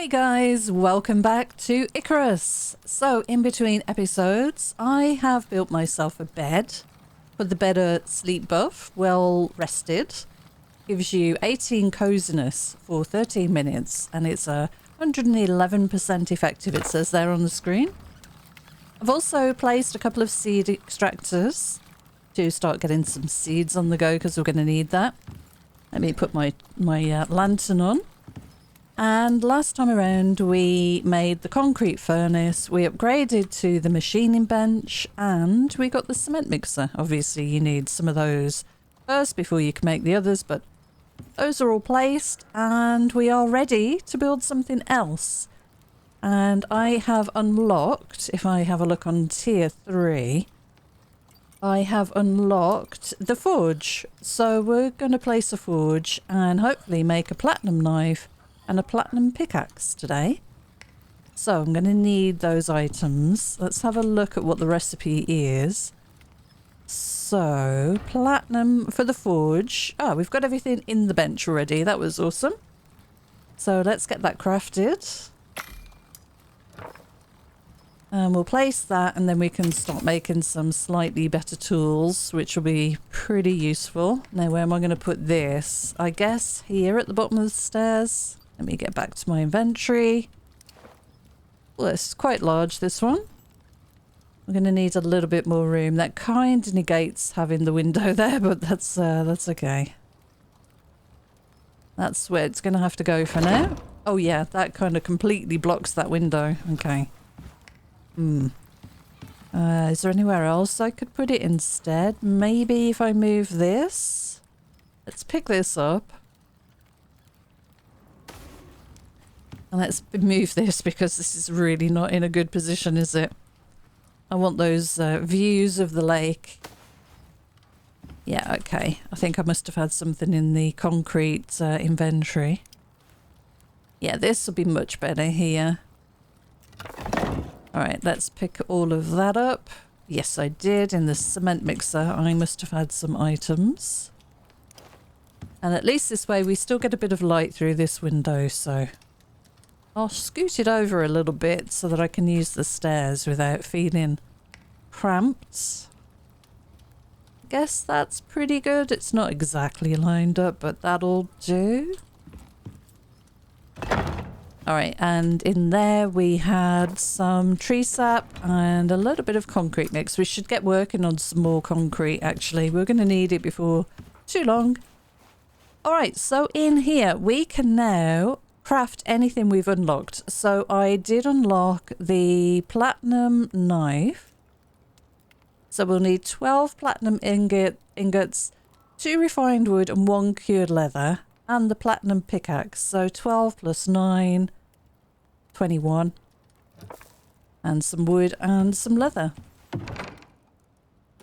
Hey guys, welcome back to Icarus. So in between episodes, I have built myself a bed. Put the better sleep buff, well rested. Gives you 18 coziness for 13 minutes and it's a 111% effective, it says there on the screen. I've also placed a couple of seed extractors to start getting some seeds on the go because we're going to need that. Let me put my lantern on. And last time around we made the concrete furnace, we upgraded to the machining bench, and we got the cement mixer. Obviously you need some of those first before you can make the others, but those are all placed and we are ready to build something else. And I have unlocked, if I have a look on tier 3, I have unlocked the forge. So we're going to place a forge and hopefully make a platinum knife and a platinum pickaxe today. So I'm going to need those items. Let's have a look at what the recipe is. So platinum for the forge. Oh, we've got everything in the bench already. That was awesome. So let's get that crafted. And we'll place that and then we can start making some slightly better tools, which will be pretty useful. Now, where am I going to put this? I guess here at the bottom of the stairs. Let me get back to my inventory. Well, it's quite large, this one. I'm going to need a little bit more room. That kind of negates having the window there, but that's okay. That's where it's going to have to go for now. Oh yeah, that kind of completely blocks that window. Okay. Is there anywhere else I could put it instead? Maybe if I move this. Let's pick this up. And let's move this because this is really not in a good position, is it? I want those views of the lake. Yeah, okay. I think I must have had something in the concrete inventory. Yeah, this will be much better here. Alright, let's pick all of that up. Yes, I did. In the cement mixer, I must have had some items. And at least this way we still get a bit of light through this window, so I'll scoot it over a little bit so that I can use the stairs without feeling cramped. Guess that's pretty good. It's not exactly lined up, but that'll do. Alright, and in there we had some tree sap and a little bit of concrete mix. We should get working on some more concrete, actually. We're going to need it before too long. Alright, so in here we can now craft anything we've unlocked. So I did unlock the platinum knife. So we'll need 12 platinum ingots, 2 refined wood and 1 cured leather, and the platinum pickaxe. So 12 plus 9, 21. And some wood and some leather.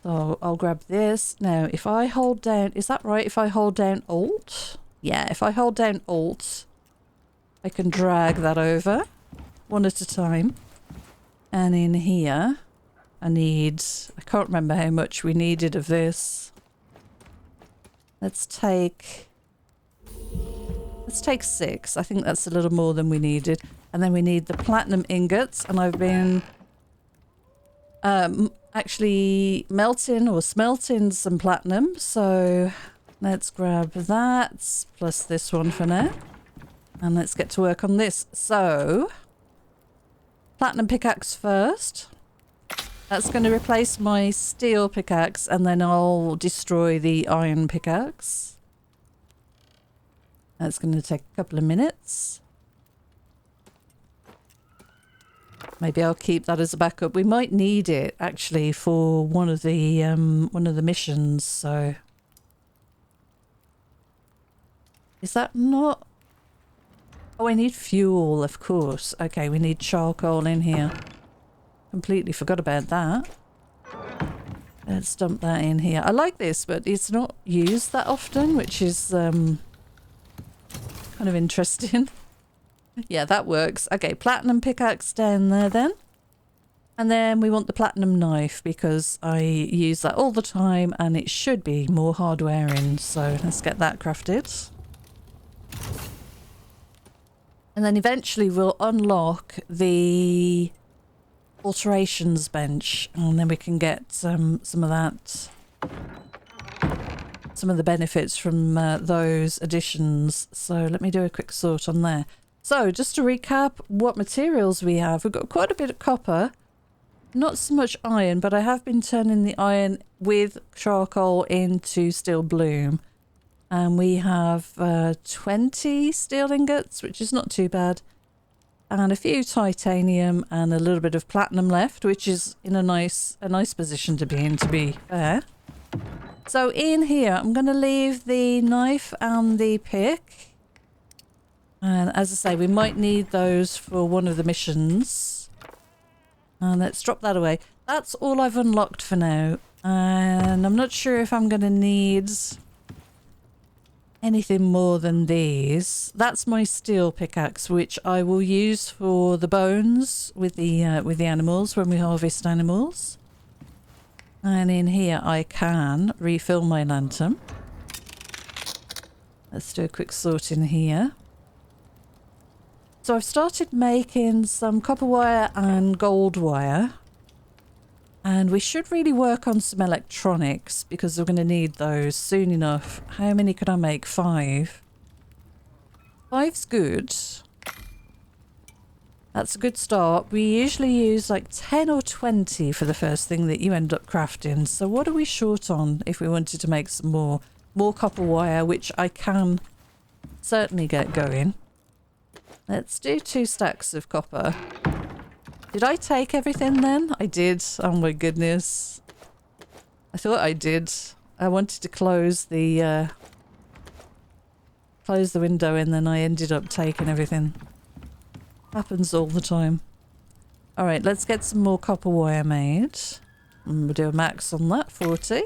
So I'll grab this. Now, if I hold down, is that right? If I hold down Alt? Yeah, if I hold down Alt, I can drag that over one at a time. And in here, I can't remember how much we needed of this. Let's take 6. I think that's a little more than we needed. And then we need the platinum ingots. And I've been actually melting or smelting some platinum. So let's grab that plus this one for now. And let's get to work on this. So platinum pickaxe first. That's going to replace my steel pickaxe and then I'll destroy the iron pickaxe. That's going to take a couple of minutes. Maybe I'll keep that as a backup. We might need it actually for one of the missions. So is that not? Oh, I need fuel, of course. Okay, we need charcoal in here. Completely forgot about that. Let's dump that in here. I like this, but it's not used that often, which is kind of interesting. Yeah, that works. Okay, platinum pickaxe down there then. And then we want the platinum knife because I use that all the time and it should be more hard wearing. So let's get that crafted. And then eventually we'll unlock the alterations bench, and then we can get some of that, some of the benefits from those additions. So let me do a quick sort on there. So just to recap what materials we have, we've got quite a bit of copper, not so much iron, but I have been turning the iron with charcoal into steel bloom. And we have 20 steel ingots, which is not too bad. And a few titanium and a little bit of platinum left, which is in a nice position to be in, to be fair. So in here, I'm going to leave the knife and the pick. And as I say, we might need those for one of the missions. And let's drop that away. That's all I've unlocked for now. And I'm not sure if I'm going to need anything more than these. That's my steel pickaxe, which I will use for the bones with the animals when we harvest animals. And in here I can refill my lantern. Let's do a quick sort in here. So I've started making some copper wire and gold wire. And we should really work on some electronics because we're going to need those soon enough. How many could I make? 5. 5's good. That's a good start. We usually use like 10 or 20 for the first thing that you end up crafting. So what are we short on if we wanted to make some more? More copper wire, which I can certainly get going. Let's do 2 stacks of copper. Did I take everything then? I did. Oh my goodness. I thought I did. I wanted to close the window and then I ended up taking everything. Happens all the time. Alright, let's get some more copper wire made. And we'll do a max on that, 40.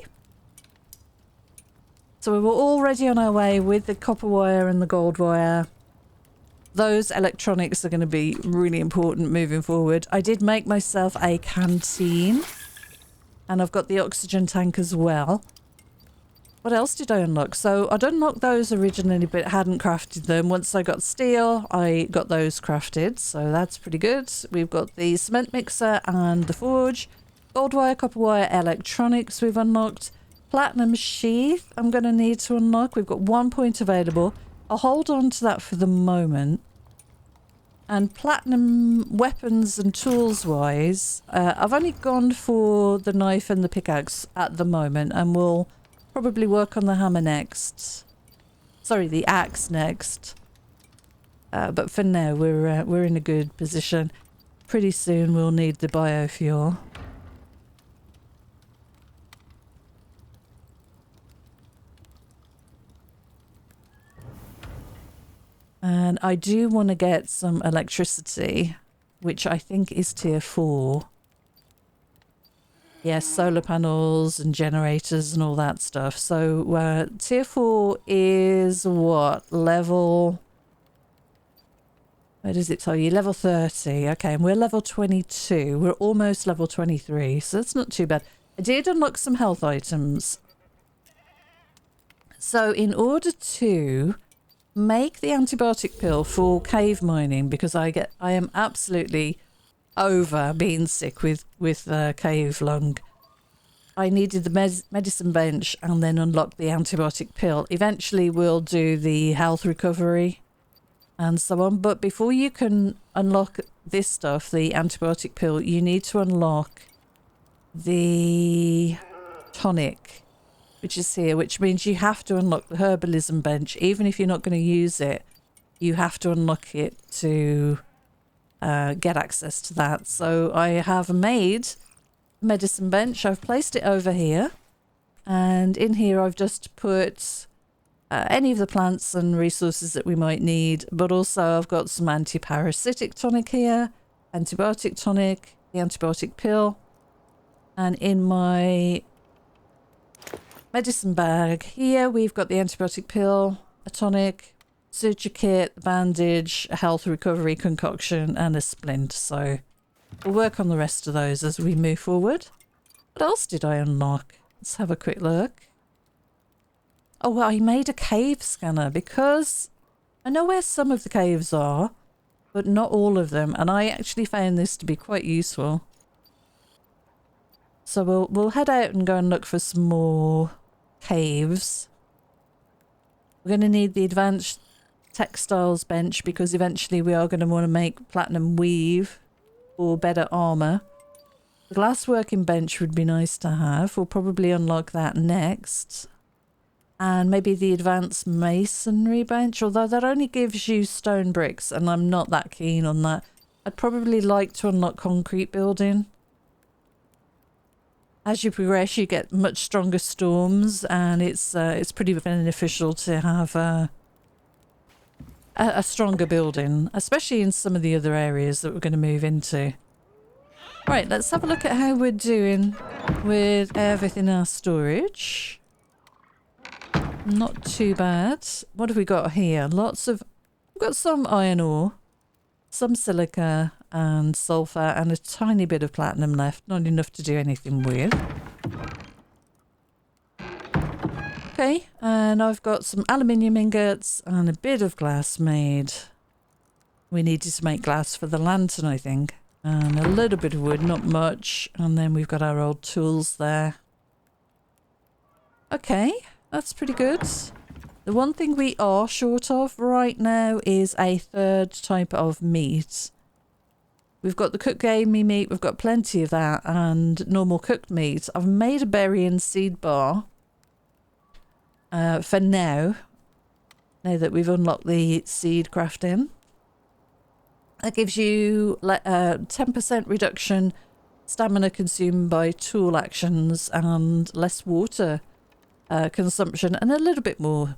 So we were already on our way with the copper wire and the gold wire. Those electronics are going to be really important moving forward. I did make myself a canteen. And I've got the oxygen tank as well. What else did I unlock? So I'd unlocked those originally but hadn't crafted them. Once I got steel, I got those crafted. So that's pretty good. We've got the cement mixer and the forge. Gold wire, copper wire, electronics we've unlocked. Platinum sheath I'm going to need to unlock. We've got 1 point available. I'll hold on to that for the moment. And platinum weapons and tools wise, I've only gone for the knife and the pickaxe at the moment, and we'll probably work on the hammer next. Sorry, the axe next. But for now, we're in a good position. Pretty soon we'll need the biofuel. And I do want to get some electricity, which I think is tier 4. Yes, solar panels and generators and all that stuff. So tier 4 is what? Level... Where does it tell you? Level 30. Okay, and we're level 22. We're almost level 23, so that's not too bad. I did unlock some health items. So in order to make the antibiotic pill for cave mining, because I am absolutely over being sick with cave lung. I needed the medicine bench and then unlock the antibiotic pill. Eventually we'll do the health recovery and so on. But before you can unlock this stuff, the antibiotic pill, you need to unlock the tonic, which is here, which means you have to unlock the herbalism bench. Even if you're not going to use it, you have to unlock it to get access to that. So I have made a medicine bench. I've placed it over here. And in here I've just put any of the plants and resources that we might need. But also I've got some anti-parasitic tonic here, antibiotic tonic, the antibiotic pill. And in my medicine bag here we've got the antibiotic pill, a tonic, suture kit, bandage, a health recovery concoction and a splint. So we'll work on the rest of those as we move forward. What else did I unlock? Let's have a quick look. Oh, well, I made a cave scanner because I know where some of the caves are. but not all of them. And I actually found this to be quite useful. So we'll head out and go and look for some more caves. We're going to need the advanced textiles bench because eventually we are going to want to make platinum weave or better armor. The glassworking bench would be nice to have. We'll probably unlock that next. And maybe the advanced masonry bench, although that only gives you stone bricks and I'm not that keen on that. I'd probably like to unlock concrete building. As you progress, you get much stronger storms, and it's pretty beneficial to have a stronger building, especially in some of the other areas that we're going to move into. Right, let's have a look at how we're doing with everything in our storage. Not too bad. What have we got here? We've got some iron ore, some silica and sulfur, and a tiny bit of platinum left. Not enough to do anything with. Okay, and I've got some aluminium ingots and a bit of glass made. We needed to make glass for the lantern, I think. And a little bit of wood, not much. And then we've got our old tools there. Okay, that's pretty good. The one thing we are short of right now is a third type of meat. We've got the cooked gamey meat, we've got plenty of that, and normal cooked meat. I've made a berry and seed bar for now that we've unlocked the seed crafting. That gives you 10% reduction stamina consumed by tool actions and less water consumption, and a little bit more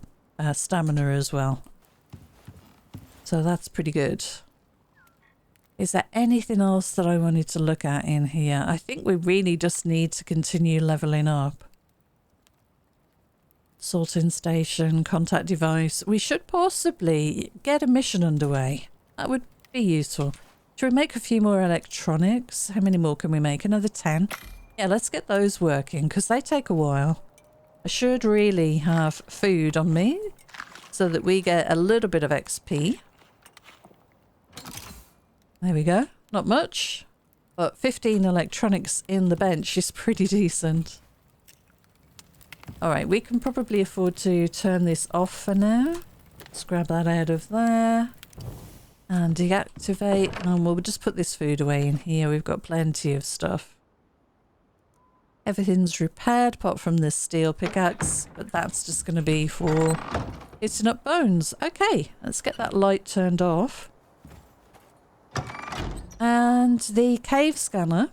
stamina as well. So that's pretty good. Is there anything else that I wanted to look at in here? I think we really just need to continue leveling up. Sorting station, contact device. We should possibly get a mission underway. That would be useful. Should we make a few more electronics? How many more can we make? Another 10? Yeah, let's get those working because they take a while. I should really have food on me so that we get a little bit of XP. There we go. Not much, but 15 electronics in the bench is pretty decent. All right, we can probably afford to turn this off for now. Let's grab that out of there and deactivate, and we'll just put this food away in here. We've got plenty of stuff. Everything's repaired apart from this steel pickaxe, but that's just going to be for hitting up bones. Okay, let's get that light turned off. And the cave scanner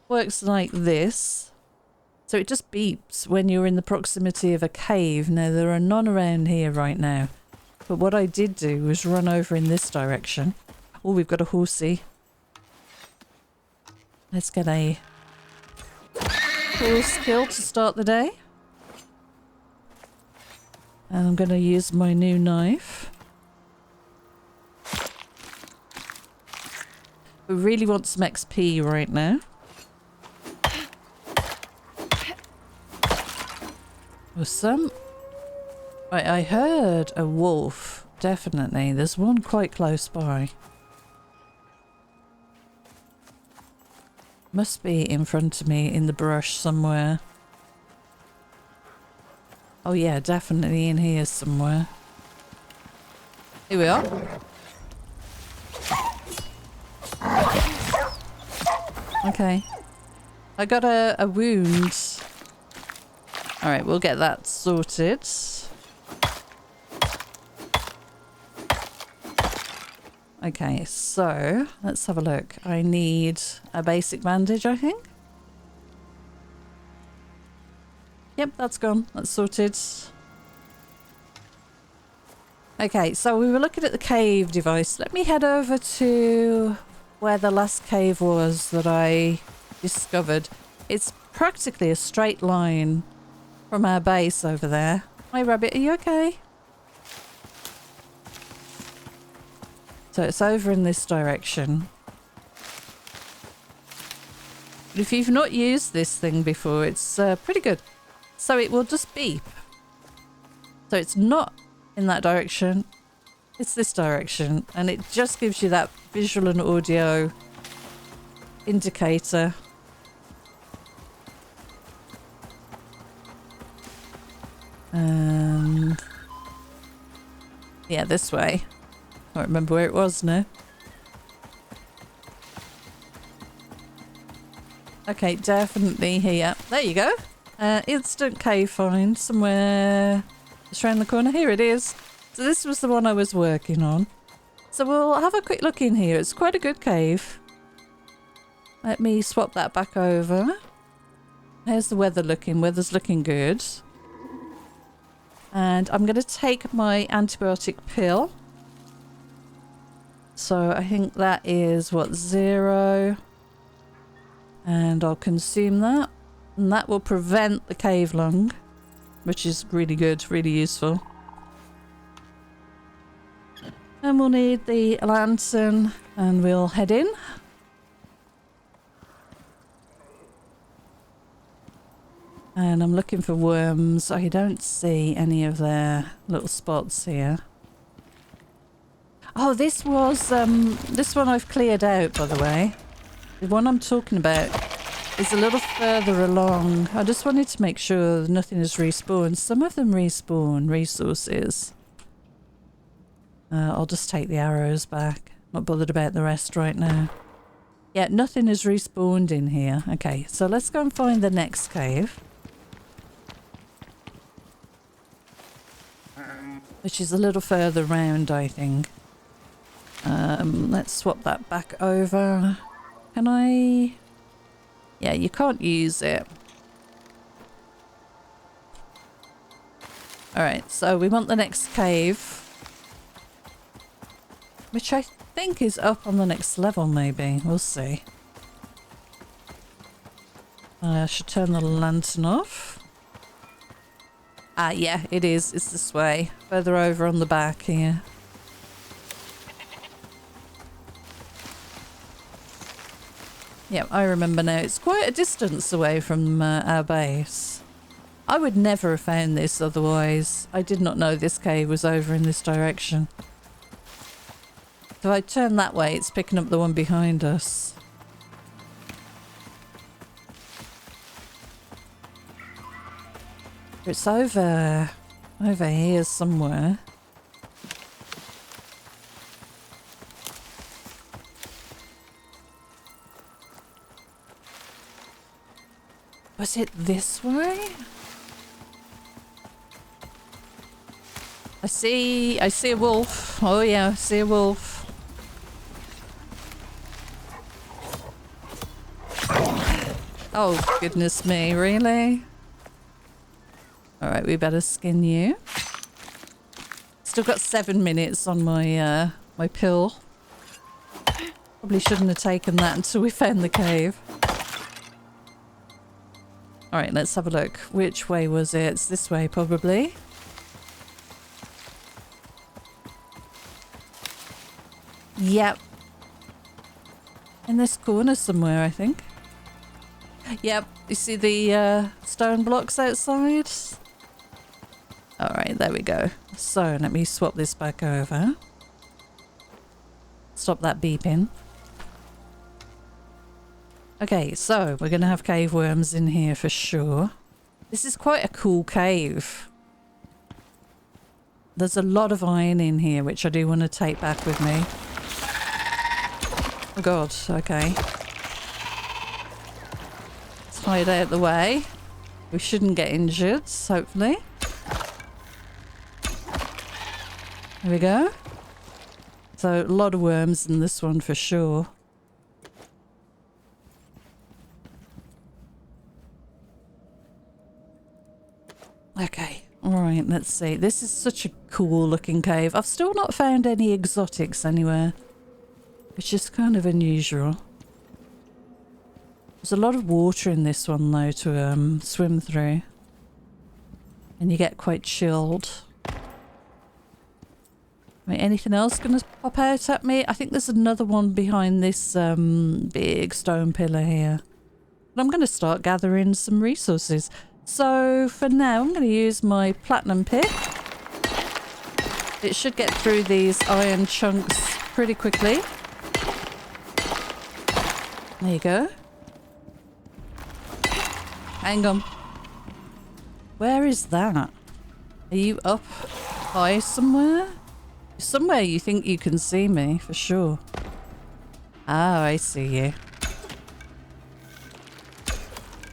works like this. So it just beeps when you're in the proximity of a cave. Now, there are none around here right now. But what I did do was run over in this direction. Oh, we've got a horsey. Let's get a horse kill to start the day. And I'm going to use my new knife. We really want some XP right now. Awesome. Right, I heard a wolf. Definitely. There's one quite close by. Must be in front of me in the brush somewhere. Oh yeah, definitely in here somewhere. Here we are. Okay. I got a wound. Alright, we'll get that sorted. Okay, so let's have a look. I need a basic bandage, I think. Yep, that's gone. That's sorted. Okay, so we were looking at the cave device. Let me head over to where the last cave was that I discovered. It's practically a straight line from our base over there. Hi, Rabbit, are you okay? So it's over in this direction. But if you've not used this thing before, it's pretty good. So it will just beep. So it's not in that direction. It's this direction, and it just gives you that visual and audio indicator. And yeah, this way. I can't remember where it was now. Okay, definitely here. There you go. Instant cave find somewhere just around the corner. Here it is. So this was the one I was working on. So we'll have a quick look in here. It's quite a good cave. Let me swap that back over. How's the weather looking? Weather's looking good. And I'm going to take my antibiotic pill. So I think that is, what, 0. And I'll consume that. And that will prevent the cave lung, which is really good, really useful. And we'll need the lantern, and we'll head in. And I'm looking for worms. I don't see any of their little spots here. Oh, this was, this one I've cleared out, by the way. The one I'm talking about is a little further along. I just wanted to make sure nothing has respawned. Some of them respawn resources. I'll just take the arrows back. Not bothered about the rest right now. Yeah, nothing has respawned in here. Okay, so let's go and find the next cave. Which is a little further round, I think. Let's swap that back over. Can I... Yeah, you can't use it. Alright, so we want the next cave. Which I think is up on the next level, maybe. We'll see. I should turn the lantern off. Ah, yeah, it is. It's this way. Further over on the back here. Yep, I remember now. It's quite a distance away from our base. I would never have found this otherwise. I did not know this cave was over in this direction. If I turn that way, it's picking up the one behind us. It's over here somewhere. Was it this way? I see a wolf. Oh yeah, I see a wolf. Oh goodness me, really? Alright, we better skin you. Still got 7 minutes on my my pill. Probably shouldn't have taken that until we found the cave. Alright, let's have a look. Which way was it? It's this way, probably. Yep. In this corner somewhere, I think. Yep, you see the stone blocks outside? Alright, there we go. So, let me swap this back over. Stop that beeping. Okay, so we're going to have cave worms in here for sure. This is quite a cool cave. There's a lot of iron in here, which I do want to take back with me. Oh god, okay. Let's hide out of the way. We shouldn't get injured, hopefully. There we go. So, a lot of worms in this one for sure. Okay, alright, let's see. This is such a cool looking cave. I've still not found any exotics anywhere, which is kind of unusual. There's a lot of water in this one though to swim through. And you get quite chilled. Right, anything else going to pop out at me? I think there's another one behind this big stone pillar here. But I'm going to start gathering some resources. So for now, I'm going to use my platinum pick. It should get through these iron chunks pretty quickly. There you go. Hang on. Where is that? Are you up high somewhere? Somewhere you think you can see me, for sure. Oh, I see you.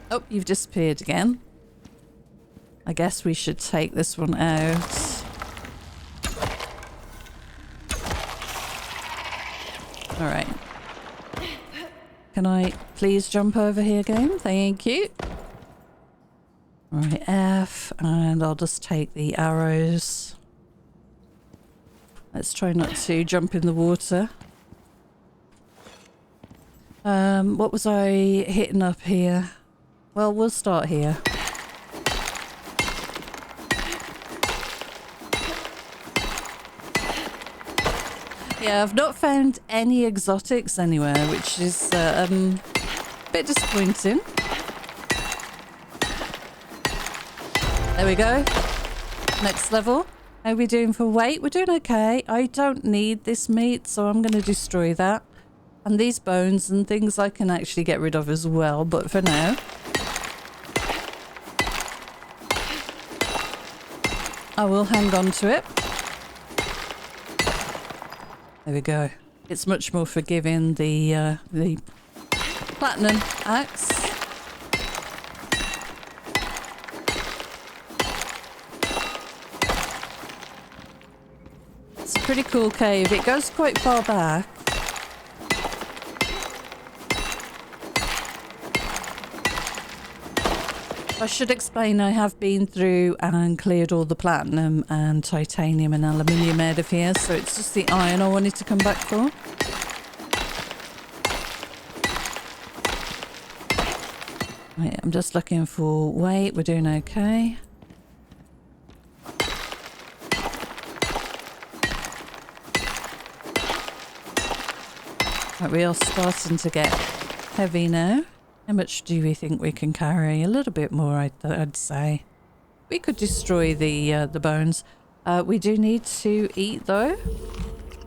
Oh, you've disappeared again. I guess we should take this one out. Alright. Can I please jump over here, game? Thank you. Alright, F, and I'll just take the arrows. Let's try not to jump in the water. What was I hitting up here? Well, we'll start here. Yeah, I've not found any exotics anywhere, which is a bit disappointing. There we go. Next level. How are we doing for weight? We're doing okay. I don't need this meat, so I'm going to destroy that. And these bones and things I can actually get rid of as well, but for now. I will hang on to it. There we go. It's much more forgiving, the platinum axe. It's a pretty cool cave. It goes quite far back. I should explain I have been through and cleared all the platinum and titanium and aluminium out of here, so it's just the iron I wanted to come back for. Right, I'm just looking for weight. We're doing okay. Right, we are starting to get heavy now. How much do we think we can carry? A little bit more, I'd say. We could destroy the bones. We do need to eat, though.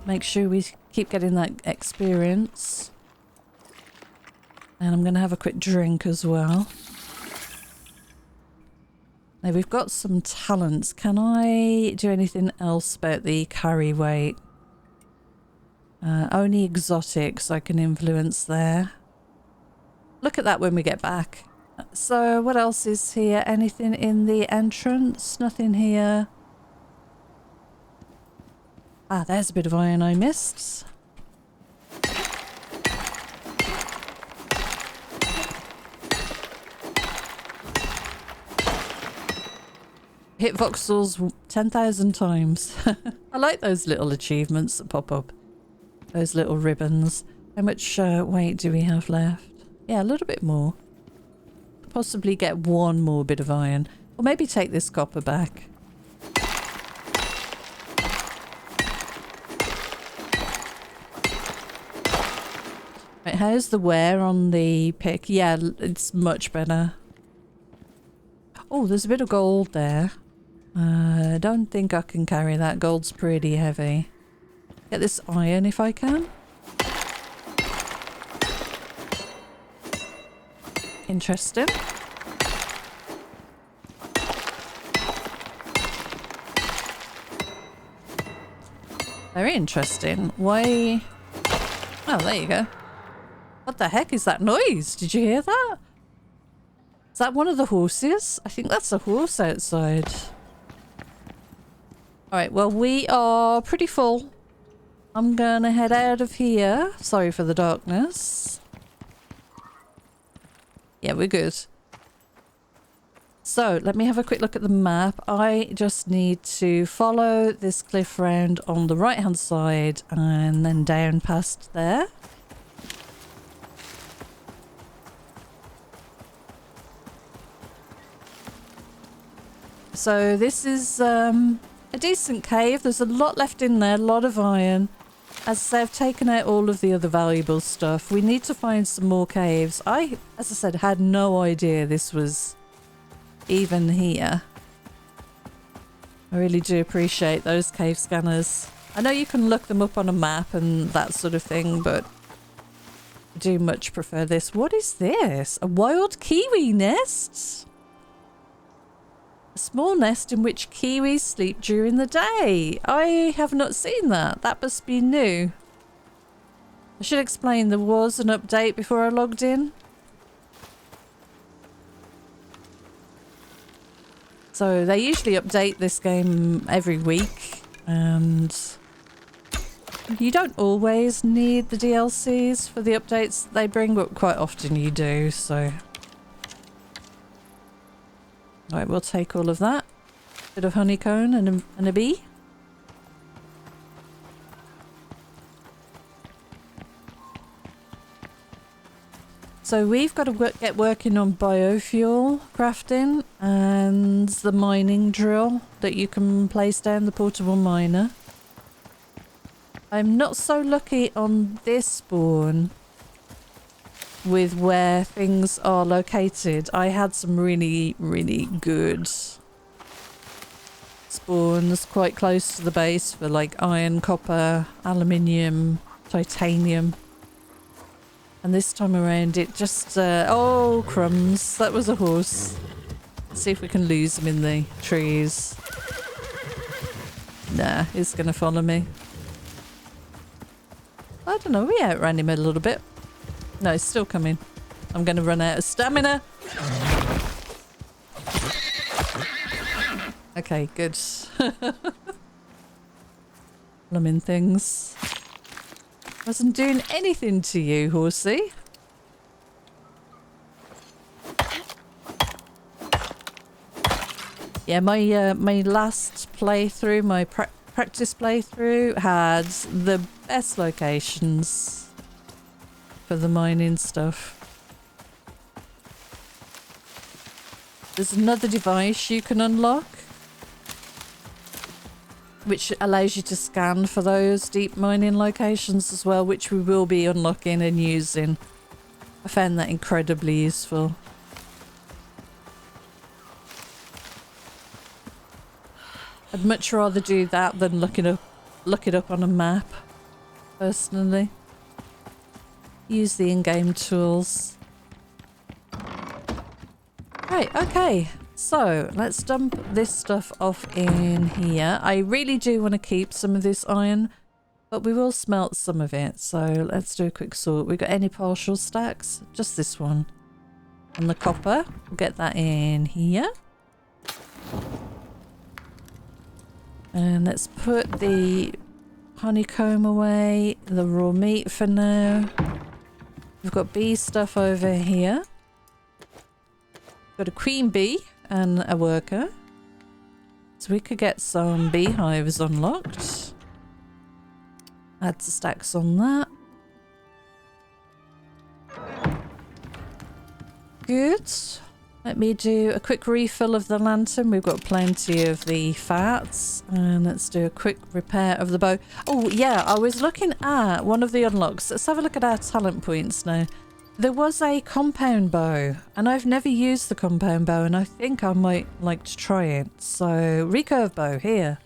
Make sure we keep getting that experience. And I'm going to have a quick drink as well. Now, we've got some talents. Can I do anything else about the carry weight? Only exotics I can influence there. Look at that when we get back. So what else is here? Anything in the entrance? Nothing here. Ah, there's a bit of iron I missed. Hit voxels 10,000 times. I like those little achievements that pop up. Those little ribbons. How much weight do we have left? Yeah, a little bit more. Possibly get one more bit of iron. Or maybe take this copper back. Right, how's the wear on the pick? Yeah, it's much better. Oh, there's a bit of gold there. I don't think I can carry that. Gold's pretty heavy. Get this iron if I can. Interesting. Very interesting. Why? Oh, there you go. What the heck is that noise? Did you hear that? Is that one of the horses? I think that's a horse outside. Alright, well, we are pretty full. I'm gonna head out of here. Sorry for the darkness. Yeah, we're good. So, let me have a quick look at the map. I just need to follow this cliff round on the right-hand side and then down past there. So, this is a decent cave. There's a lot left in there, a lot of iron. As I say, I've taken out all of the other valuable stuff. We need to find some more caves. As I said, had no idea this was even here. I really do appreciate those cave scanners. I know you can look them up on a map and that sort of thing, but I do much prefer this. What is this? A wild kiwi nest? A small nest in which kiwis sleep during the day. I have not seen that. That must be new. I should explain there was an update before I logged in. So they usually update this game every week, and you don't always need the DLCs for the updates they bring, but quite often you do, so. Right, we'll take all of that. Bit of honeycomb and a bee. So we've got to get working on biofuel crafting and the mining drill that you can place down, the portable miner. I'm not so lucky on this spawn with where things are located. I had some really, really good spawns quite close to the base for like iron, copper, aluminium, titanium. And this time around it just... oh, crumbs. That was a horse. Let's see if we can lose him in the trees. Nah, he's going to follow me. I don't know. We outran him a little bit. No, he's still coming. I'm going to run out of stamina. Okay, good. Blooming things. Wasn't doing anything to you, horsey. Yeah, my last playthrough, my practice playthrough, had the best locations for the mining stuff. There's another device you can unlock, which allows you to scan for those deep mining locations as well, which we will be unlocking and using. I found that incredibly useful. I'd much rather do that than look it up on a map, personally. Use the in-game tools. Right, okay. So, let's dump this stuff off in here. I really do want to keep some of this iron, but we will smelt some of it. So, let's do a quick sort. We got any partial stacks? Just this one. And the copper, we'll get that in here. And let's put the honeycomb away, the raw meat for now. We've got bee stuff over here. Got a queen bee and a worker. So we could get some beehives unlocked. Add some stacks on that. Good. Let me do a quick refill of the lantern. We've got plenty of the fats. And let's do a quick repair of the bow. Oh yeah, I was looking at one of the unlocks. Let's have a look at our talent points now. There was a compound bow, and I've never used the compound bow, and I think I might like to try it. So, recurve bow here.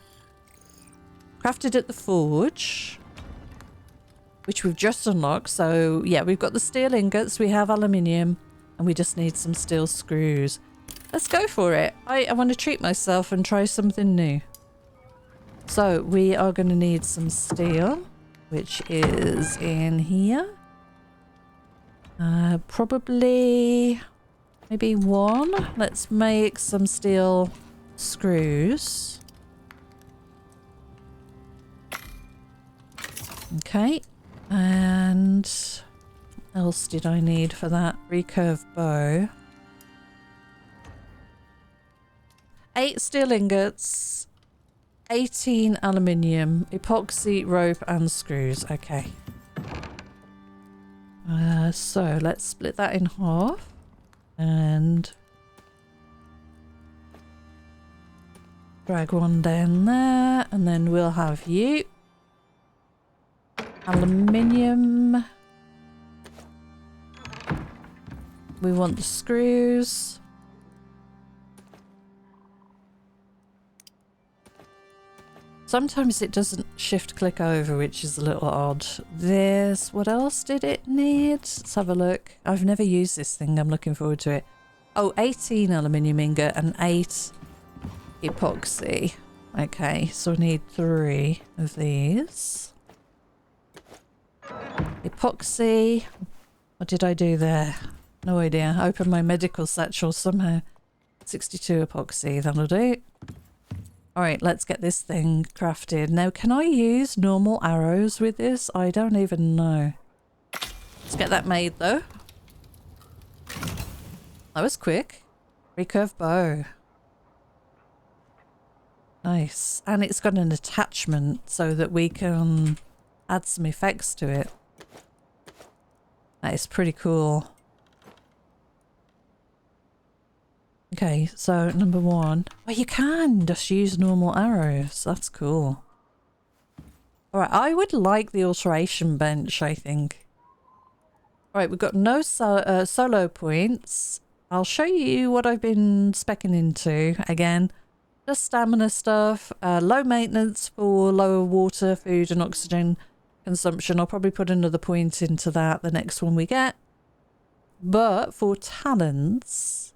Crafted at the forge, which we've just unlocked. So, yeah, we've got the steel ingots, we have aluminium, and we just need some steel screws. Let's go for it. I want to treat myself and try something new. So, we are going to need some steel, which is in here. Probably maybe one. Let's make some steel screws. Okay, and what else did I need for that recurve bow? 8 steel ingots, 18 aluminium, epoxy, rope and screws. Okay. So let's split that in half and drag one down there, and then we'll have you. Aluminium. We want the screws. Sometimes it doesn't shift click over, which is a little odd. This, what else did it need? Let's have a look. I've never used this thing. I'm looking forward to it. Oh, 18 aluminium ingot and 8 epoxy. Okay, so I need 3 of these. Epoxy. What did I do there? No idea. Open my medical satchel somehow. 62 epoxy, that'll do. Alright, let's get this thing crafted. Now, can I use normal arrows with this? I don't even know. Let's get that made, though. That was quick. Recurve bow. Nice. And it's got an attachment so that we can add some effects to it. That is pretty cool. Okay, so number 1. Oh, you can just use normal arrows. That's cool. Alright, I would like the alteration bench, I think. Alright, we've got no solo points. I'll show you what I've been speccing into. Again, just stamina stuff. Low maintenance for lower water, food and oxygen consumption. I'll probably put another point into that the next one we get. But for talents...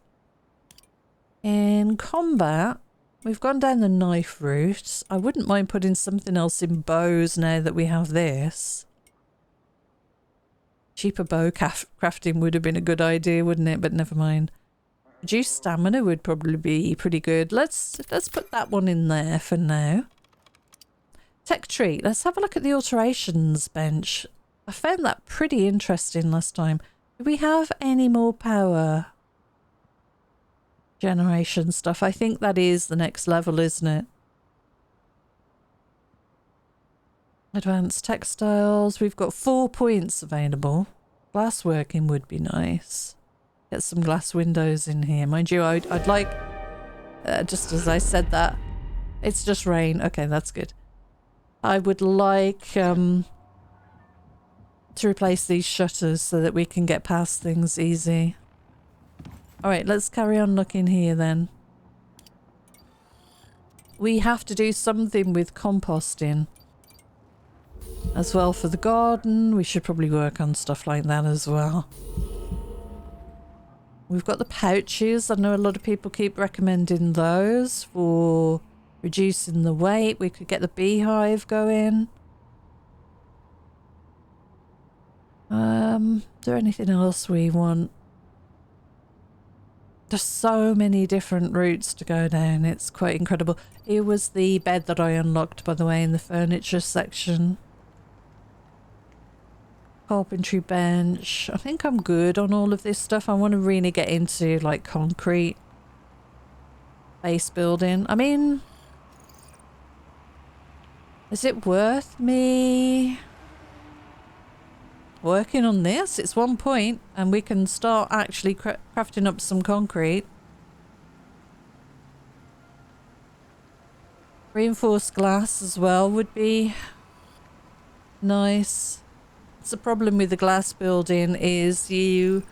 in combat, we've gone down the knife route. I wouldn't mind putting something else in bows now that we have this. Cheaper bow crafting would have been a good idea, wouldn't it? But never mind. Reduced stamina would probably be pretty good. Let's put that one in there for now. Tech tree. Let's have a look at the alterations bench. I found that pretty interesting last time. Do we have any more power generation stuff? I think that is the next level, isn't it? Advanced textiles. We've got 4 points available. Glassworking would be nice. Get some glass windows in here. Mind you, I'd like... just as I said that. It's just rain. Okay, that's good. I would like to replace these shutters so that we can get past things easy. Alright, let's carry on looking here then. We have to do something with composting as well for the garden. We should probably work on stuff like that as well. We've got the pouches. I know a lot of people keep recommending those for reducing the weight. We could get the beehive going. Is there anything else we want? There's so many different routes to go down. It's quite incredible. Here was the bed that I unlocked, by the way, in the furniture section. Carpentry bench. I think I'm good on all of this stuff. I want to really get into like concrete base building. I mean, is it worth me working on this? It's 1 point and we can start actually crafting up some concrete. Reinforced glass as well would be nice. The problem with the glass building is you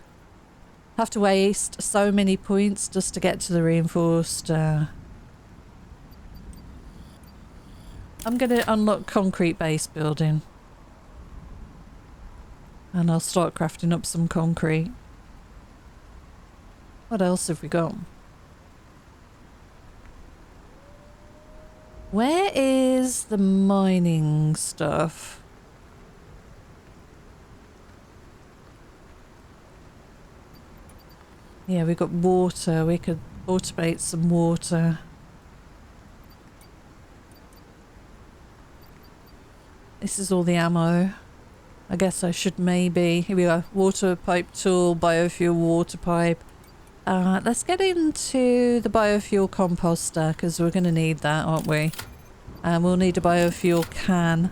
have to waste so many points just to get to the reinforced. I'm going to unlock concrete base building. And I'll start crafting up some concrete. What else have we got? Where is the mining stuff? Yeah, we've got water. We could automate some water. This is all the ammo. I guess I should maybe... Here we go. Water pipe tool, biofuel water pipe. Let's get into the biofuel composter because we're going to need that, aren't we? And we'll need a biofuel can.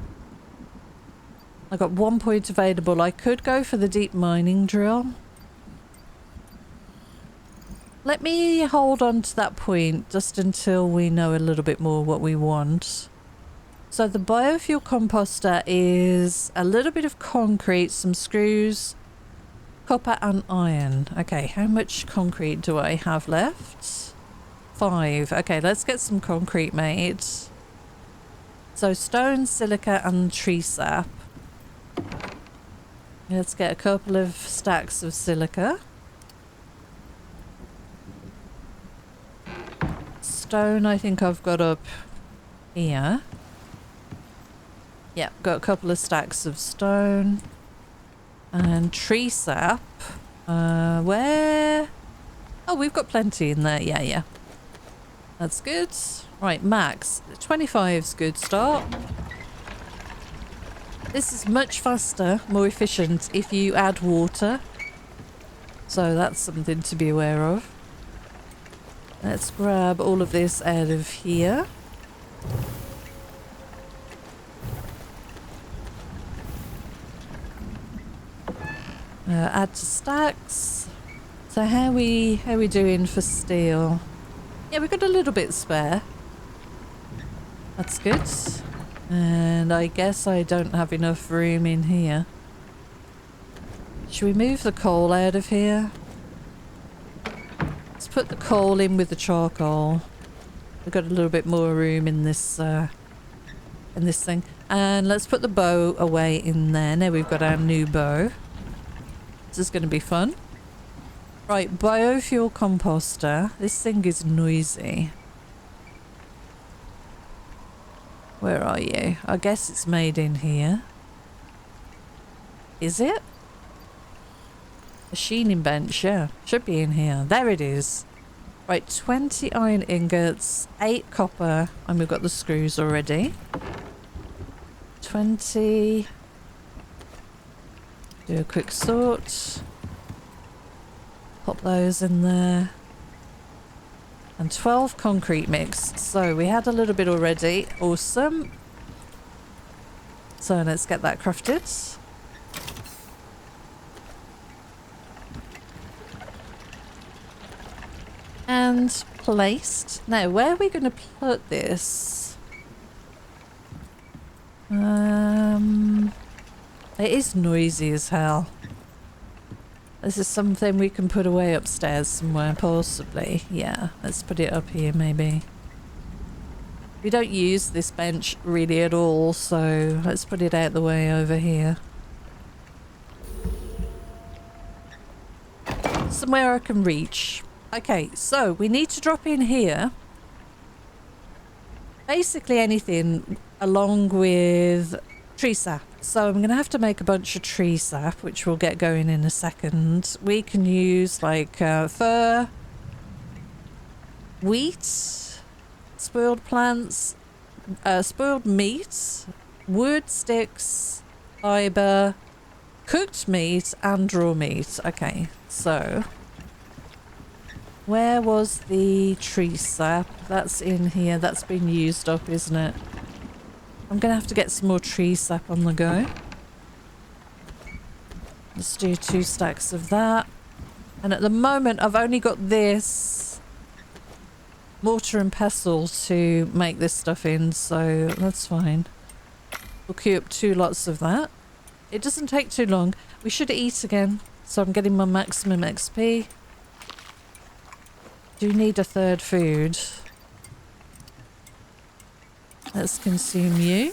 I got 1 point available. I could go for the deep mining drill. Let me hold on to that point just until we know a little bit more what we want. So the biofuel composter is a little bit of concrete, some screws, copper and iron. Okay, how much concrete do I have left? 5. Okay, let's get some concrete made. So stone, silica and tree sap. Let's get a couple of stacks of silica. Stone I think I've got up here. Yeah, got a couple of stacks of stone. And tree sap. Where? Oh, we've got plenty in there. Yeah, yeah. That's good. Right, max. 25's good start. This is much faster, more efficient if you add water. So that's something to be aware of. Let's grab all of this out of here. Add to stacks. So how we doing for steel? Yeah, we've got a little bit spare. That's good. And I guess I don't have enough room in here. Should we move the coal out of here? Let's put the coal in with the charcoal. We've got a little bit more room in this thing. And let's put the bow away in there. Now we've got our new bow. This is going to be fun. Right, biofuel composter. This thing is noisy. Where are you? I guess it's made in here. Is it? Machining bench, yeah. Should be in here. There it is. Right, 20 iron ingots, 8 copper, and we've got the screws already. 20. Do a quick sort. Pop those in there. And 12 concrete mix. So we had a little bit already. Awesome. So let's get that crafted. And placed. Now, where are we going to put this? It is noisy as hell. This is something we can put away upstairs somewhere, possibly. Yeah, let's put it up here, maybe. We don't use this bench really at all, so let's put it out the way over here. Somewhere I can reach. Okay, so we need to drop in here. Basically anything along with tree sap. So I'm going to have to make a bunch of tree sap, which we'll get going in a second. We can use like fir, wheat, spoiled plants, spoiled meat, wood sticks, fibre, cooked meat and raw meat. Okay, so where was the tree sap? That's in here. That's been used up, isn't it? I'm going to have to get some more tree sap on the go. Let's do 2 stacks of that. And at the moment, I've only got this mortar and pestle to make this stuff in, so that's fine. We'll queue up 2 lots of that. It doesn't take too long. We should eat again, so I'm getting my maximum XP. Do need a 3rd food. Let's consume you.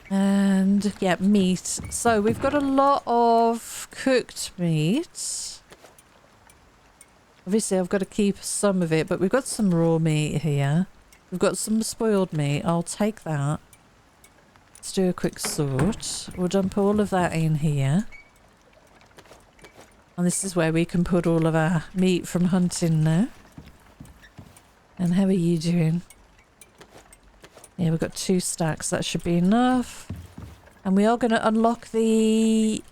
And yeah, meat. So we've got a lot of cooked meat. Obviously I've got to keep some of it, but we've got some raw meat here. We've got some spoiled meat. I'll take that. Let's do a quick sort. We'll dump all of that in here. And this is where we can put all of our meat from hunting now. And how are you doing? Yeah, we've got 2 stacks. That should be enough. And we are going to unlock the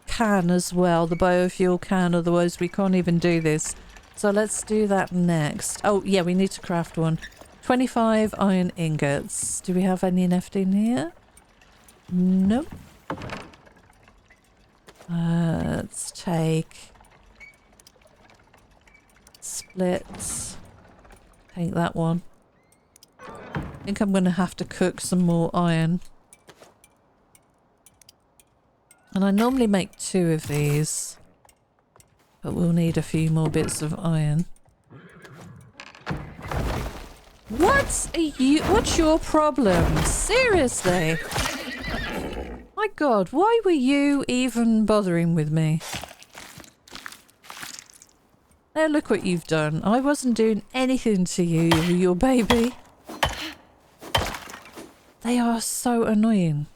can as well, the biofuel can, otherwise we can't even do this. So let's do that next. Oh, yeah, we need to craft one. 25 iron ingots. Do we have any left in here? Nope. Let's take... Split... Take that one. I think I'm going to have to cook some more iron. And I normally make 2 of these. But we'll need a few more bits of iron. What's your problem? Seriously? My God, why were you even bothering with me? Now look what you've done. I wasn't doing anything to you, your baby. They are so annoying.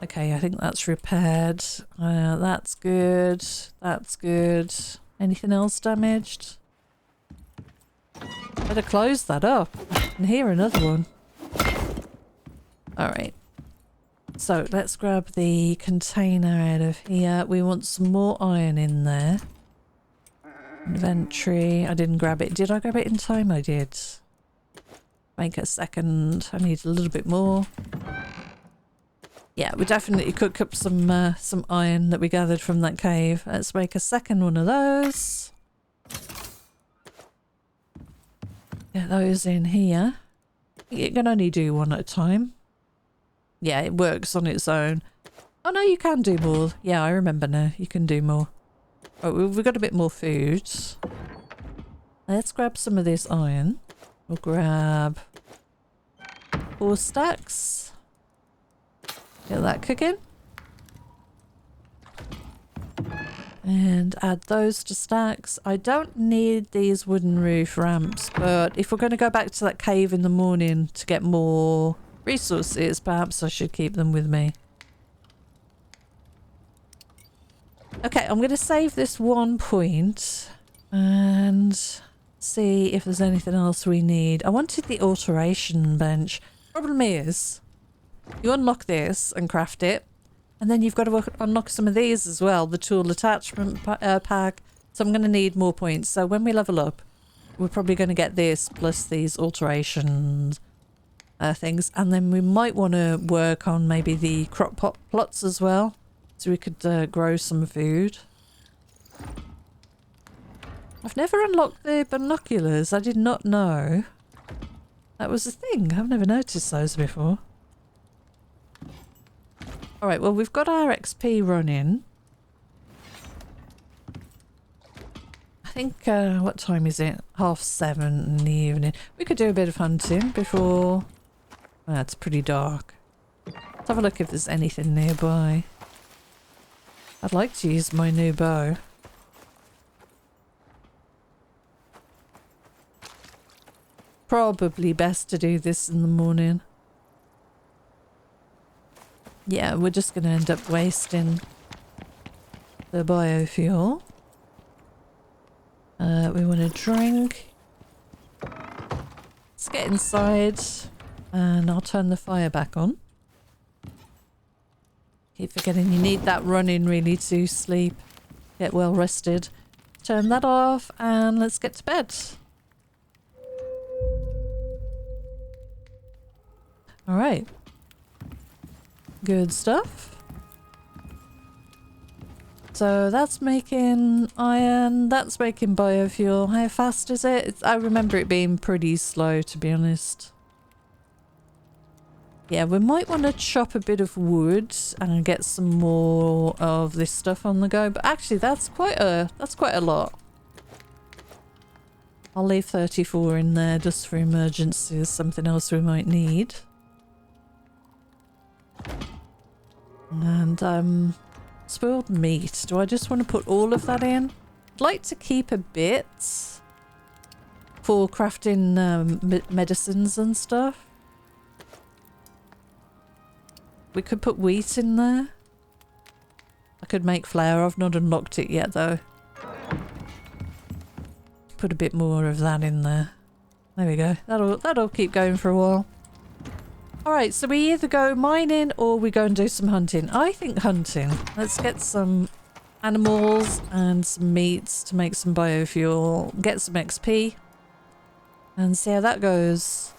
Okay, I think that's repaired. That's good. That's good. Anything else damaged? Better close that up. I can hear another one. Alright. So let's grab the container out of here. We want some more iron in there. Inventory. I didn't grab it. Did I grab it in time? I did. Make a second. I need a little bit more. Yeah, we definitely cook up some iron that we gathered from that cave. Let's make a second one of those. Get those in here. You can only do one at a time. Yeah, it works on its own. Oh no, you can do more. Yeah, I remember now. You can do more. Oh, we've got a bit more food. Let's grab some of this iron. We'll grab 4 stacks. Get that cooking. And add those to stacks. I don't need these wooden roof ramps, but if we're going to go back to that cave in the morning to get more resources, perhaps I should keep them with me. Okay, I'm going to save this 1 point and see if there's anything else we need. I wanted the alteration bench. Problem is, you unlock this and craft it, and then you've got to unlock some of these as well, the tool attachment pack. So I'm going to need more points. So when we level up, we're probably going to get this plus these alteration things. And then we might want to work on maybe the crop pot plots as well. So we could grow some food. I've never unlocked the binoculars. I did not know that was a thing. I've never noticed those before. Alright, well, we've got our XP running. I think, what time is it? 7:30 in the evening. We could do a bit of hunting before... Well, it's pretty dark. Let's have a look if there's anything nearby. I'd like to use my new bow. Probably best to do this in the morning. Yeah, we're just going to end up wasting the biofuel. We want to drink. Let's get inside and I'll turn the fire back on. Keep forgetting you need that running really to sleep. Get well rested. Turn that off and let's get to bed. Alright. Good stuff. So that's making iron, that's making biofuel. How fast is it? I remember it being pretty slow, to be honest. Yeah, we might want to chop a bit of wood and get some more of this stuff on the go. But actually, that's quite a lot. I'll leave 34 in there just for emergencies, something else we might need. And spoiled meat. Do I just want to put all of that in? I'd like to keep a bit for crafting medicines and stuff. We could put wheat in there. I could make flour. I've not unlocked it yet though. Put a bit more of that in there. There we go. That'll keep going for a while. Alright, so we either go mining or we go and do some hunting. I think hunting. Let's get some animals and some meats to make some biofuel. Get some XP. And see how that goes.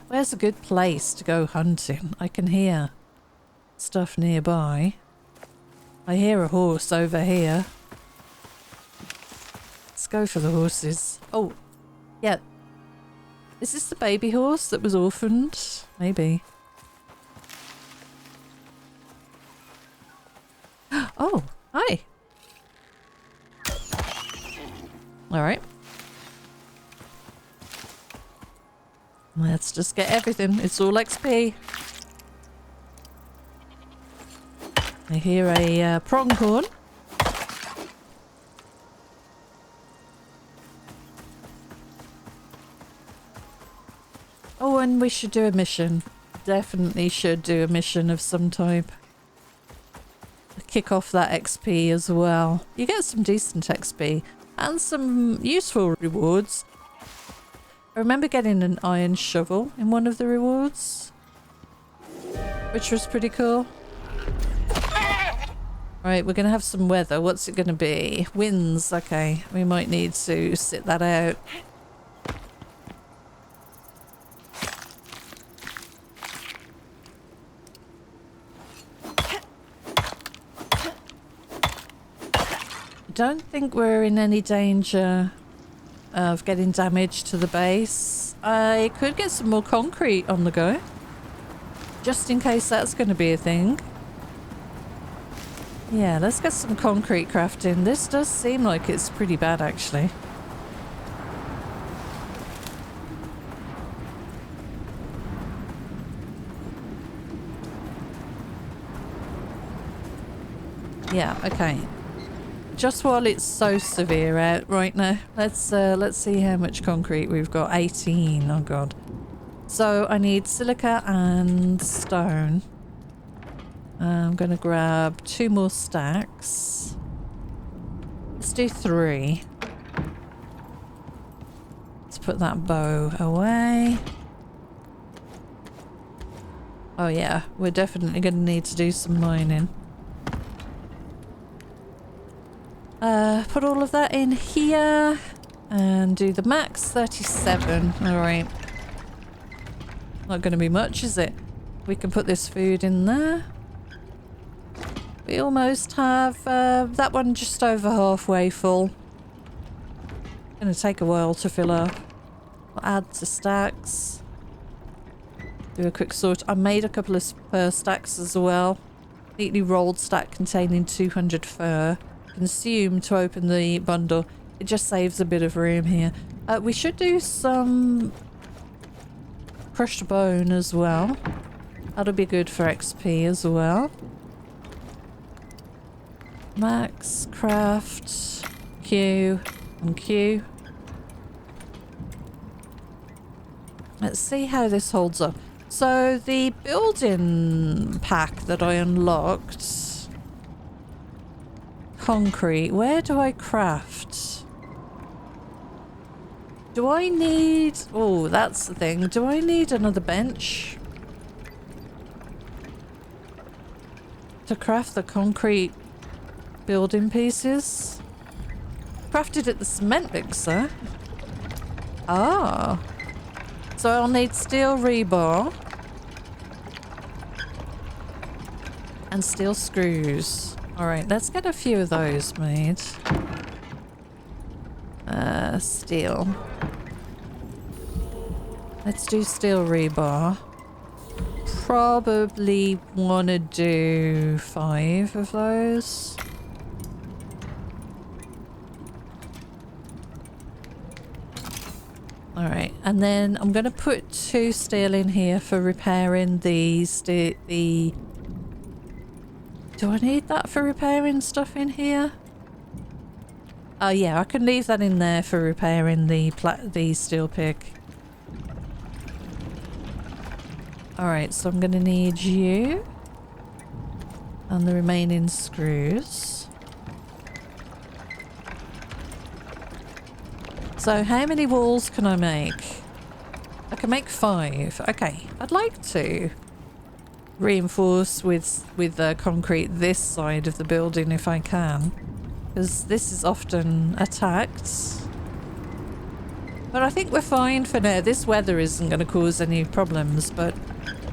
Where's a good place to go hunting? I can hear stuff nearby. I hear a horse over here. Let's go for the horses. Oh, yeah. Is this the baby horse that was orphaned? Maybe. Oh, All right. Let's just get everything. It's all XP. I hear a pronghorn. Oh, and we should do a mission. Definitely should do a mission of some type. Kick off that XP as well. You get some decent XP and some useful rewards. I remember getting an iron shovel in one of the rewards, which was pretty cool. Right, we're going to have some weather. What's it going to be? Winds. Okay, we might need to sit that out. Don't think we're in any danger of getting damage to the base. I could get some more concrete on the go, just in case that's going to be a thing. Yeah, let's get some concrete crafting. This does seem like it's pretty bad, actually. Yeah, okay. Just while it's so severe out right now, let's see how much concrete we've got. 18. Oh god. So I need silica and stone. I'm gonna grab 2 more stacks. Let's do 3. Let's put that bow away. Oh yeah, we're definitely gonna need to do some mining. Put all of that in here and do the max 37. Alright. Not going to be much, is it? We can put this food in there. We almost have that one just over halfway full. Going to take a while to fill up. I'll add to stacks. Do a quick sort. I made a couple of fur stacks as well. Neatly rolled stack containing 200 fur. Consume to open the bundle. It just saves a bit of room here. We should do some crushed bone as well. That'll be good for XP as well. Max, craft, Q, and Q. Let's see how this holds up. So the building pack that I unlocked... Concrete. Where do I craft? Do I need... Oh, that's the thing. Do I need another bench? To craft the concrete building pieces? Crafted at the cement mixer? Ah. So I'll need steel rebar. And steel screws. Alright, let's get a few of those made. Steel. Let's do steel rebar. Probably want to do 5 of those. Alright, and then I'm going to put 2 steel in here for repairing the Do I need that for repairing stuff in here? Oh yeah, I can leave that in there for repairing the steel pick. Alright, so I'm going to need you. And the remaining screws. So how many walls can I make? I can make 5. Okay, I'd like to reinforce with concrete this side of the building if I can, because this is often attacked. But I think we're fine for now. This weather isn't going to cause any problems, but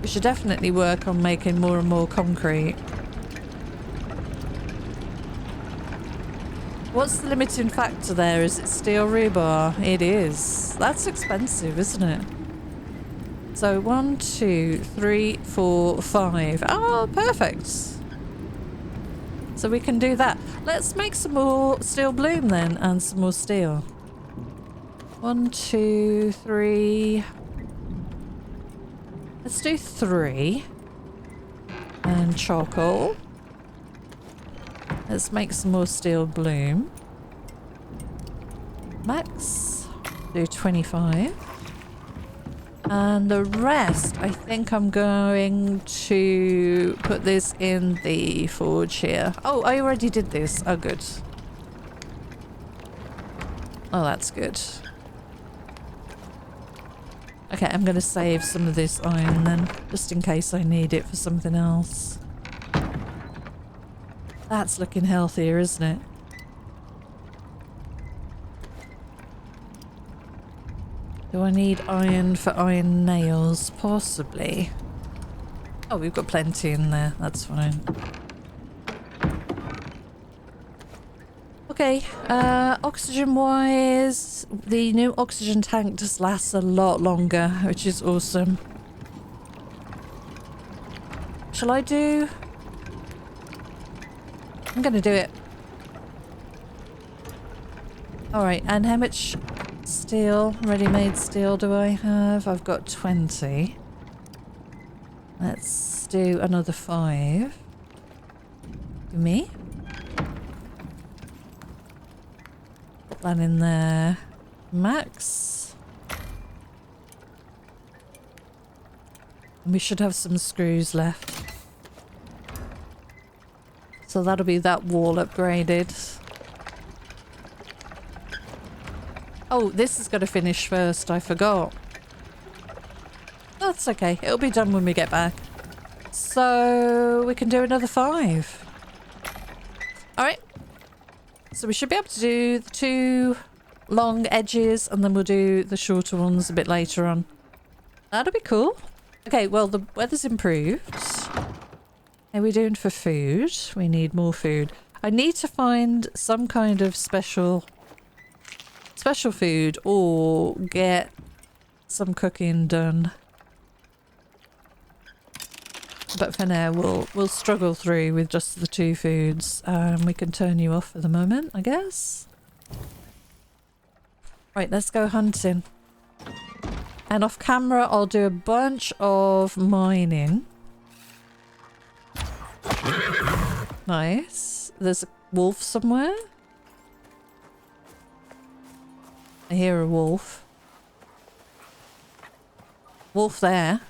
we should definitely work on making more and more concrete. What's the limiting factor there? Is it steel rebar? It is. That's expensive, isn't it? So 1, 2, 3, 4, 5. Oh, perfect. So we can do that. Let's make some more steel bloom then and some more steel. 1, 2, 3. Let's do 3. And charcoal. Let's make some more steel bloom. Max. Do 25. And the rest, I think I'm going to put this in the forge here. Oh, I already did this. Oh, good. Oh, that's good. Okay, I'm going to save some of this iron then, just in case I need it for something else. That's looking healthier, isn't it? Do I need iron for iron nails? Possibly. Oh, we've got plenty in there. That's fine. Okay, oxygen-wise, the new oxygen tank just lasts a lot longer, which is awesome. Shall I do... I'm gonna do it. Alright, and how much steel, ready-made steel do I have? I've got 20. Let's do another 5. For me. Put that in there. Max. And we should have some screws left. So that'll be that wall upgraded. Oh, this is going to finish first. I forgot. That's okay. It'll be done when we get back. So we can do another 5. Alright. So we should be able to do the 2 long edges and then we'll do the shorter ones a bit later on. That'll be cool. Okay, well, the weather's improved. How are we doing for food? We need more food. I need to find some kind of special food or get some cooking done. But for now, we'll struggle through with just the 2 foods. We can turn you off for the moment, I guess. Right, let's go hunting. And off camera, I'll do a bunch of mining. Nice. There's a wolf somewhere. I hear a wolf. Wolf there.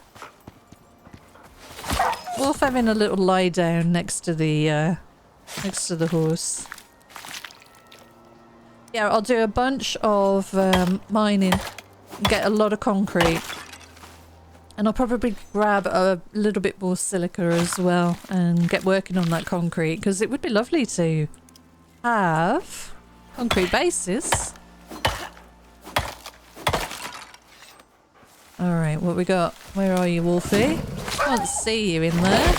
Wolf having a little lie down next to the horse. Yeah, I'll do a bunch of mining. Get a lot of concrete. And I'll probably grab a little bit more silica as well and get working on that concrete because it would be lovely to have concrete bases. Alright, what we got? Where are you, Wolfie? Can't see you in there.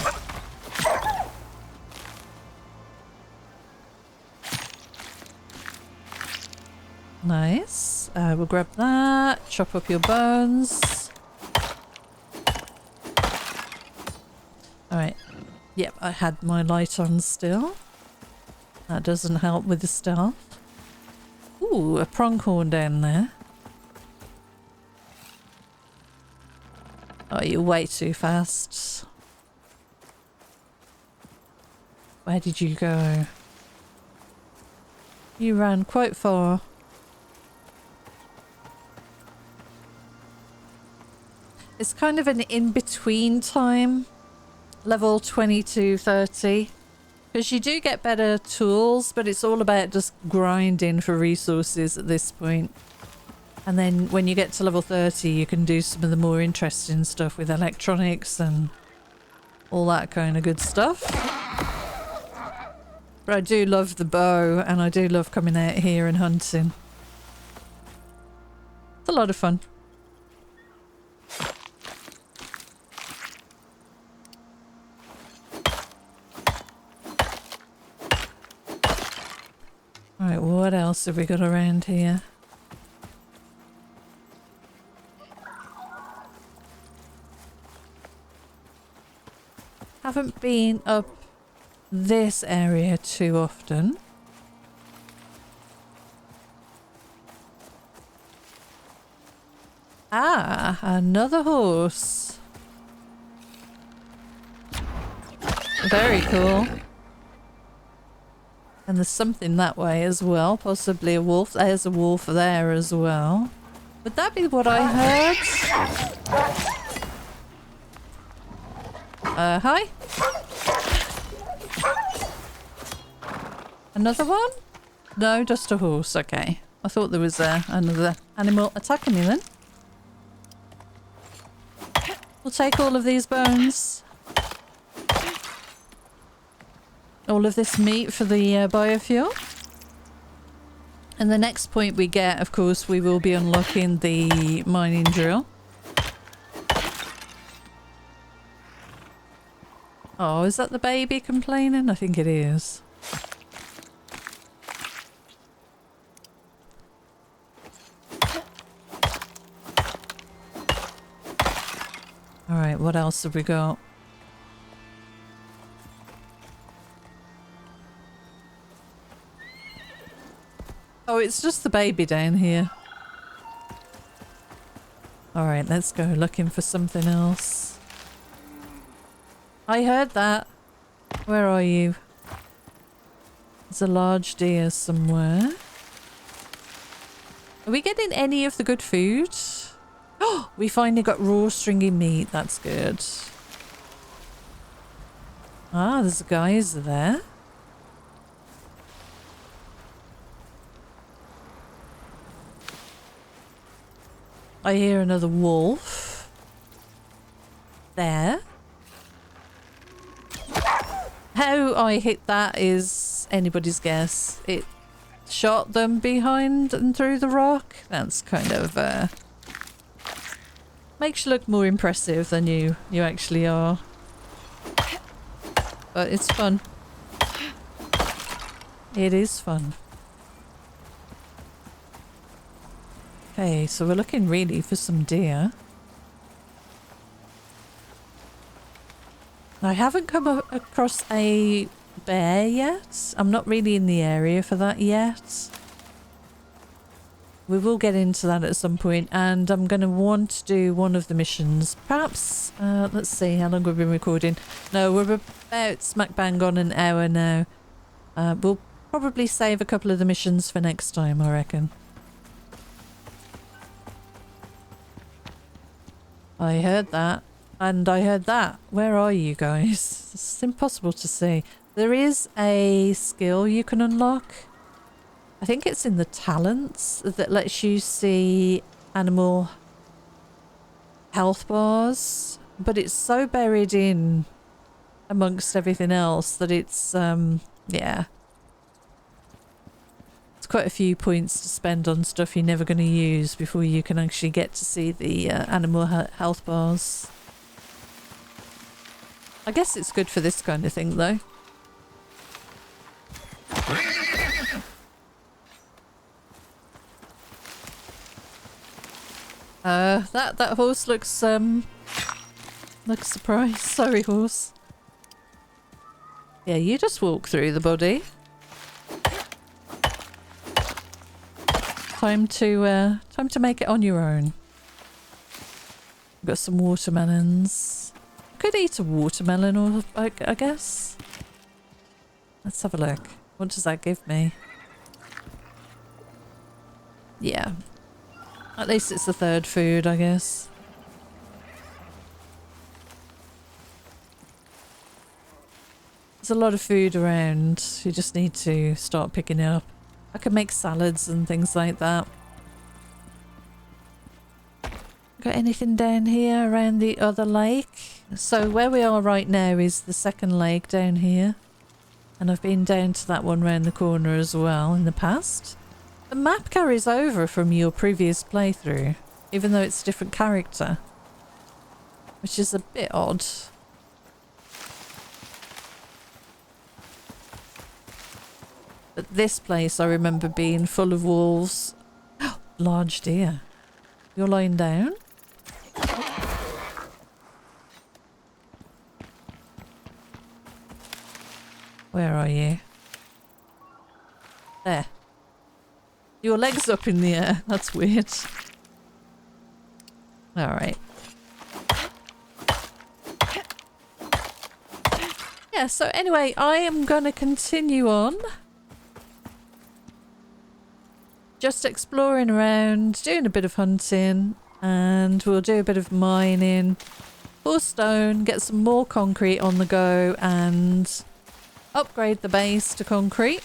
Nice. We'll grab that. Chop up your bones. Alright. Yep, I had my light on still. That doesn't help with the stealth. Ooh, a pronghorn down there. Oh, you're way too fast. Where did you go? You ran quite far. It's kind of an in-between time. Level 20 to 30. Because you do get better tools, but it's all about just grinding for resources at this point. And then when you get to level 30, you can do some of the more interesting stuff with electronics and all that kind of good stuff. But I do love the bow and I do love coming out here and hunting. It's a lot of fun. Alright, what else have we got around here? Haven't been up this area too often. Ah, another horse. Very cool. And there's something that way as well. Possibly a wolf. There's a wolf there as well. Would that be what I heard? Hi? Another one? No, just a horse. Okay. I thought there was another animal attacking me then. We'll take all of these bones. All of this meat for the biofuel. And the next point we get, of course, we will be unlocking the mining drill. Oh, is that the baby complaining? I think it is. Alright, what else have we got? Oh, it's just the baby down here. Alright, let's go looking for something else. I heard that. Where are you? There's a large deer somewhere. Are we getting any of the good food? Oh, we finally got raw stringy meat. That's good. Ah, there's a geyser there. I hear another wolf. There. How I hit that is anybody's guess. It shot them behind and through the rock. That's kind of makes you look more impressive than you actually are. But it's fun. It is fun. Okay, so we're looking really for some deer. I haven't come across a bear yet. I'm not really in the area for that yet. We will get into that at some point, and I'm going to want to do one of the missions. Perhaps, let's see, how long we've been recording. No, we're about smack bang on an hour now. We'll probably save a couple of the missions for next time, I reckon. I heard that. And I heard that. Where are you guys? It's impossible to see. There is a skill you can unlock. I think it's in the talents that lets you see animal health bars. But it's so buried in amongst everything else that it's, yeah. It's quite a few points to spend on stuff you're never going to use before you can actually get to see the animal health bars. I guess it's good for this kind of thing, though. That horse looks surprised. Sorry, horse. Yeah, you just walk through the body. Time to make it on your own. Got some watermelons. Could eat a watermelon, or I guess. Let's have a look. What does that give me? Yeah. At least it's the third food, I guess. There's a lot of food around. You just need to start picking it up. I could make salads and things like that. Got anything down here around the other lake? So where we are right now is the second lake down here. And I've been down to that one round the corner as well in the past. The map carries over from your previous playthrough, even though it's a different character. Which is a bit odd. But this place I remember being full of wolves. Large deer. You're lying down? Where are you? There. Your leg's up in the air. That's weird. All right. Yeah, so anyway, I am going to continue on. Just exploring around, doing a bit of hunting, and we'll do a bit of mining for stone, get some more concrete on the go, and upgrade the base to concrete,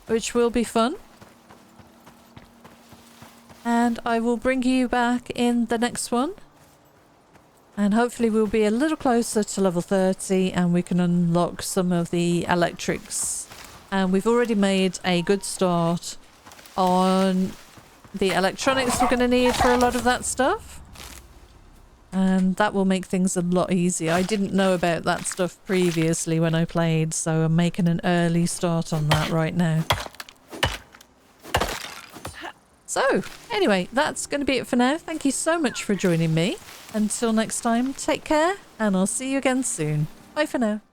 which will be fun. And I will bring you back in the next one. And hopefully we'll be a little closer to level 30 and we can unlock some of the electrics. And we've already made a good start on the electronics we're going to need for a lot of that stuff. And that will make things a lot easier. I didn't know about that stuff previously when I played, so I'm making an early start on that right now. So, anyway, that's going to be it for now. Thank you so much for joining me. Until next time, take care, and I'll see you again soon. Bye for now.